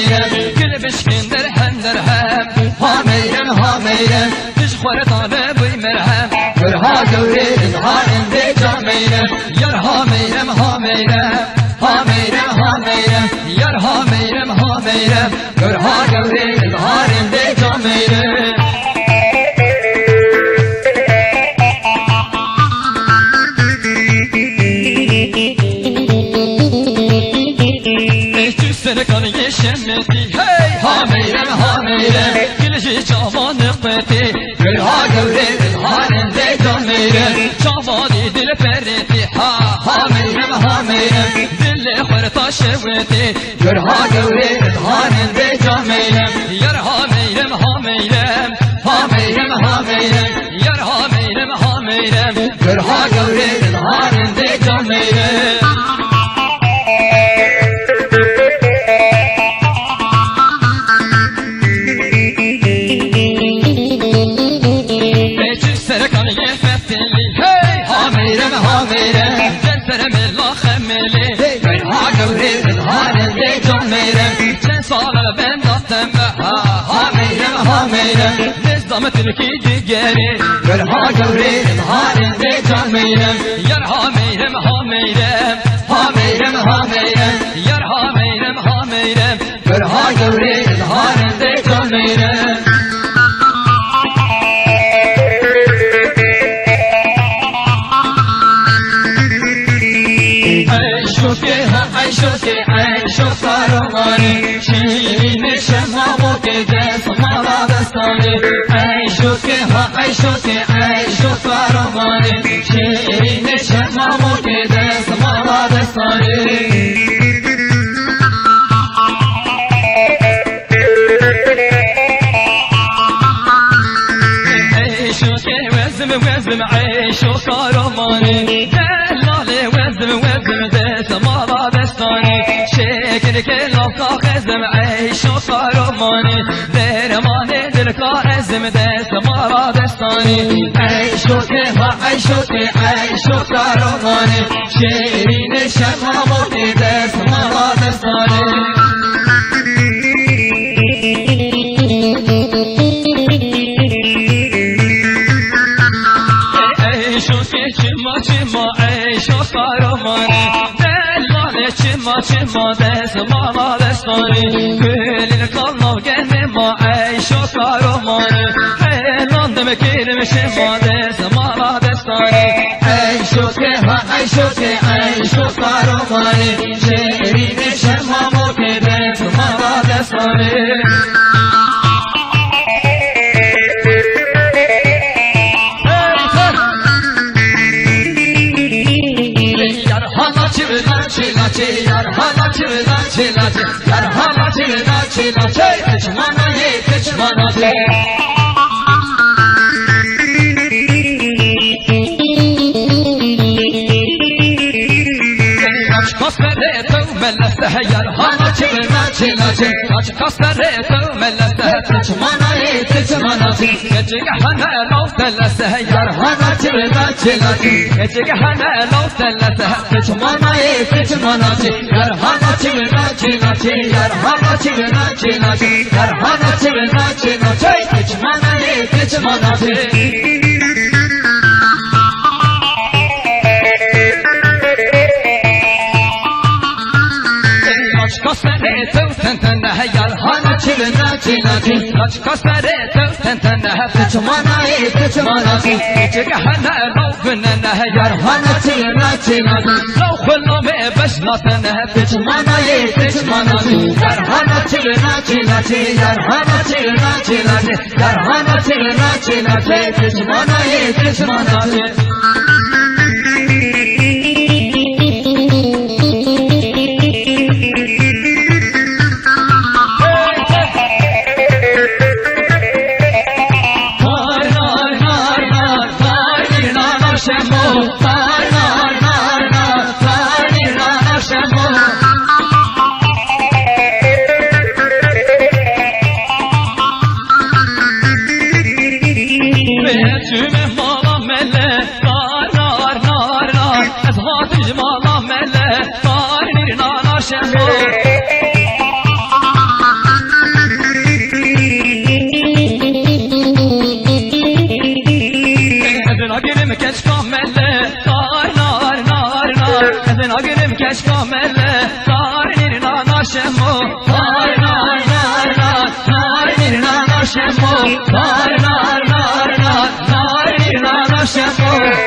میرم گل بشکن درهم درهم ها میرم تشخور طالب وی مرهم گرها گوری اظهار انده جا میرم یار ها میرم یار ها میرم گرها گوری اظهار انده جا میرم سرکانی شمتی هی ها میرم گلشی جوان قطی گلها گوری اظهار انده جا میرم جوانی دل پریتی ها میرم دل خورتا شویتی گلها گوری اظهار انده جا میرم یار ها میرم یار ها میرم گلها گوری اظهار انده جا میرم نظام ترکی دیگری گرها گوری اظهار انده جا میرم یار ها میرم یار ها میرم گرها گوری اظهار انده جا میرم ای شوکه کاروانی شیرین شمامو که دست مالا دستانی ای شوکه کاروانی شیرین شمامو که دست مالا دستانی وزم عيشو كارماني دلالي وزم دس مالا دستاني شكل كلا خزم عيشو كارماني درماني دلكا عزم دس مالا دستاني عيشو كارماني شيرين شمامو دس مالا دستاني چما دست مالا دستانی کل کلام گنده ما عیشو کارمانی هلاندم کرم شما دست مالا دستانی عیشو کارمانی شیرین شما موتی دست مالا دستانی yar hala çivila kıçmana ye kıçmana ye Kastere tu melleste yar hala çivila kaç kastere tu melleste kıçmana ye kıçmana gecege hana lav telleste yar hala çivila gecege hana lav telleste kıçmana ye kıçmana yar hala çivila yar hala çivila yar hala çivila kıçmana ye kıçmana kastere tu tentene yar hala çivila kaç kastere tu tentene kıçmana ye kıçmana gecege hana lav günene yar hala çivila lav khulme başlatene kıçmana ye kıçmana yar hala çivila yar hala çivila yar hala çivila kıçmana ye kıçmana اگرم کش کامل نار نار نار نار ادن اگرم کش کامل نار نیر نار شمو نار نار نار نار نار نیر نار شمو نار نار نار نار نار نیر نار شمو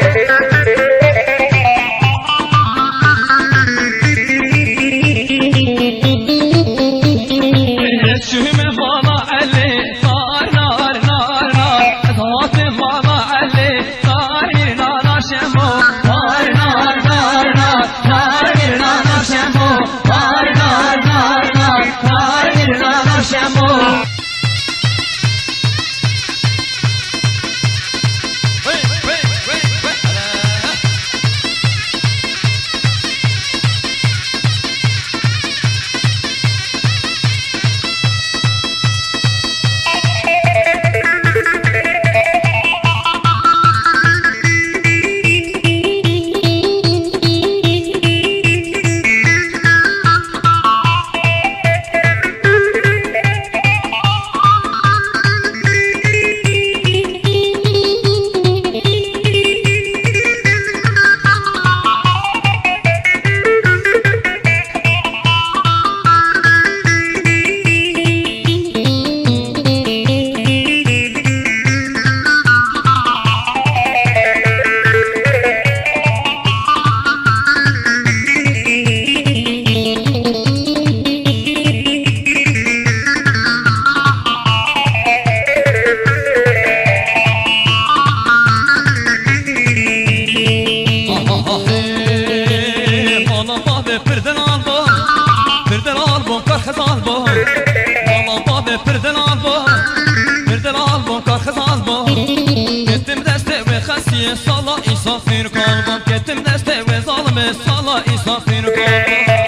Sala isafir kalbam Kettim deste ve zalime Sala isafir kalbam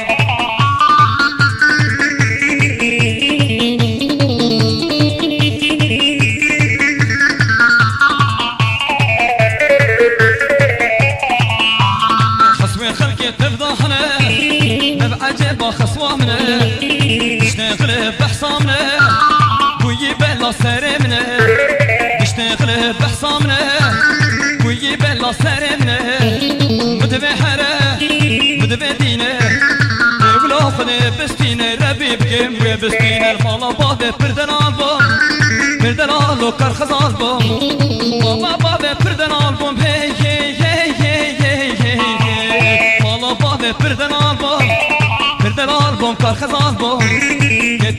خصمي خلقي تفضحنا نبعجب خصوامنا نشتغل بحصامنا ويجي بلا سرمنا نشتغل بحصامنا ويجي بلا سرمنا مدبحرة مدبدينة ولا خذ بستينة ربي بكم وبستينة المالا بابي بردن ألبوم بردن ألو كرخز ألبوم مالا بابي بردن ألبوم هي هي هي هي هي هي مالا بابي بردن ألبوم بردن ألبوم كرخز ألبوم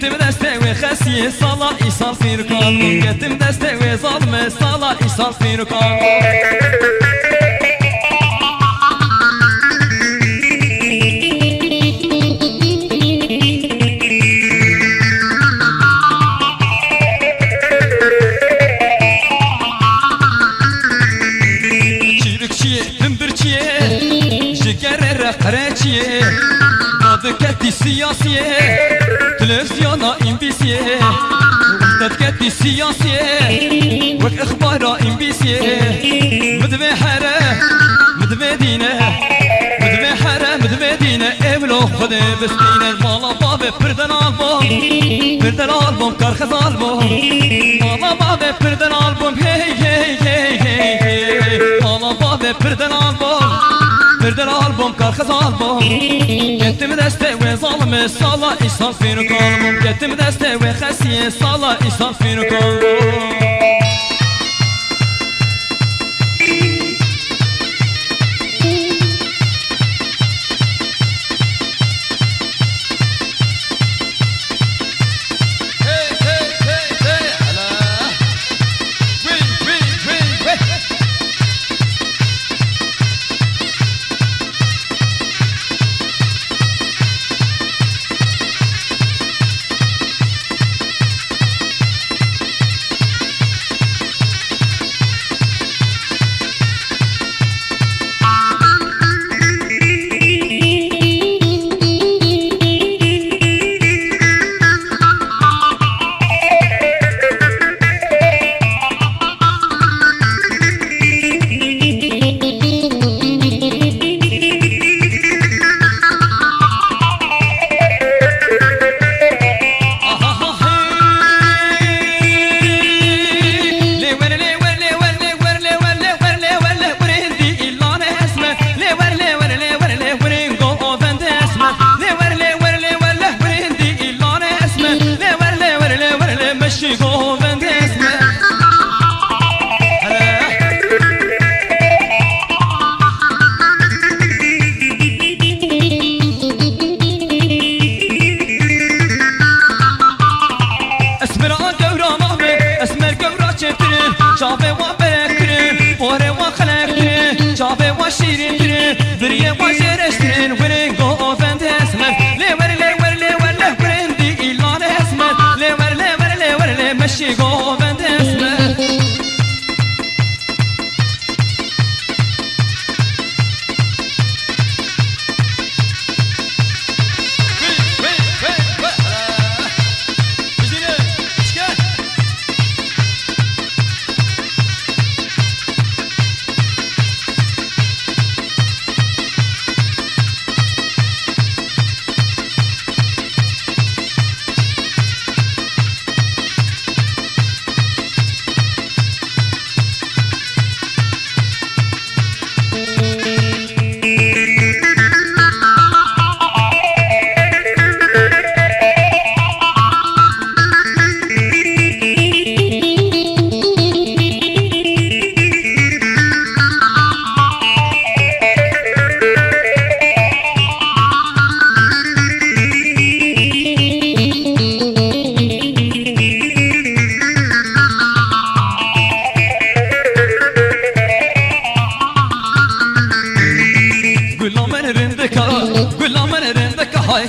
Gittim deste ve xesiye sala isal firkan Gittim deste ve zalme sala isal firkan Çirikçiye, hümbürçiye Şikere reqreçiye Adı ketti siyasiye تلفزيونا إمبيسيه تتكتي سياسيه وك إخبارا إمبيسيه مدبي حرة مدبي دينة مدبي حرة مدبي دينة إبلو خده بستينة مالا بابي بردن ألبوم بردن ألبوم كارخز ألبوم مالا بابي بردن ألبوم هي هي هي هي مالا بابي بردن ألبوم بردن ألبوم كارخز ألبوم Gittim deste ve zalime sala isal firkan Gittim deste ve xesiye sala isal firkan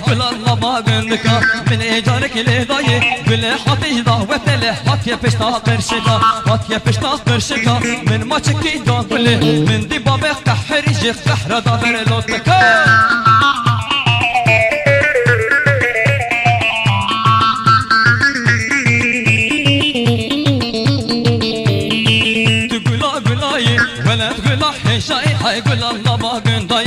قل الله ما قندك من ايجارك لي ضاي قل حطي دعوة له حط يا بشتا قرشك حط يا بشتا قرشك من ما تشكي دا قل من دي بابك تحرج قحر دبر لوتك هاي قول الله ما قنداي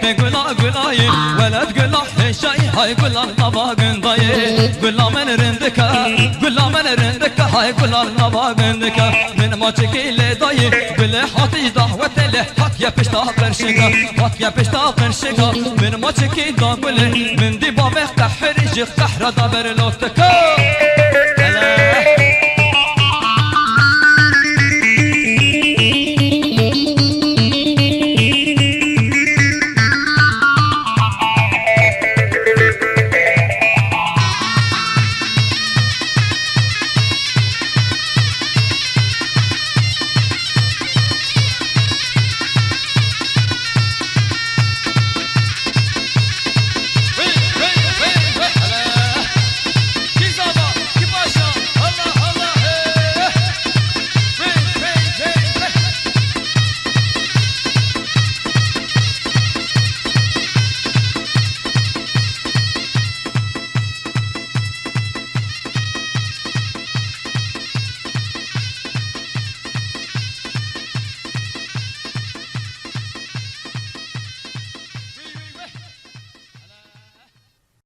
تقول قولاي ولا تقول شيء هاي قول الله ما قنداي قول من رندك قول من رندك هاي قول الله ما قندك من ما تجي لي ضاي قول حطي دعوة له حط يا بشتا قرشك حط يا بشتا قرشك من ما تجي دا قول من دي بابك تحرج قحر دبر لوتك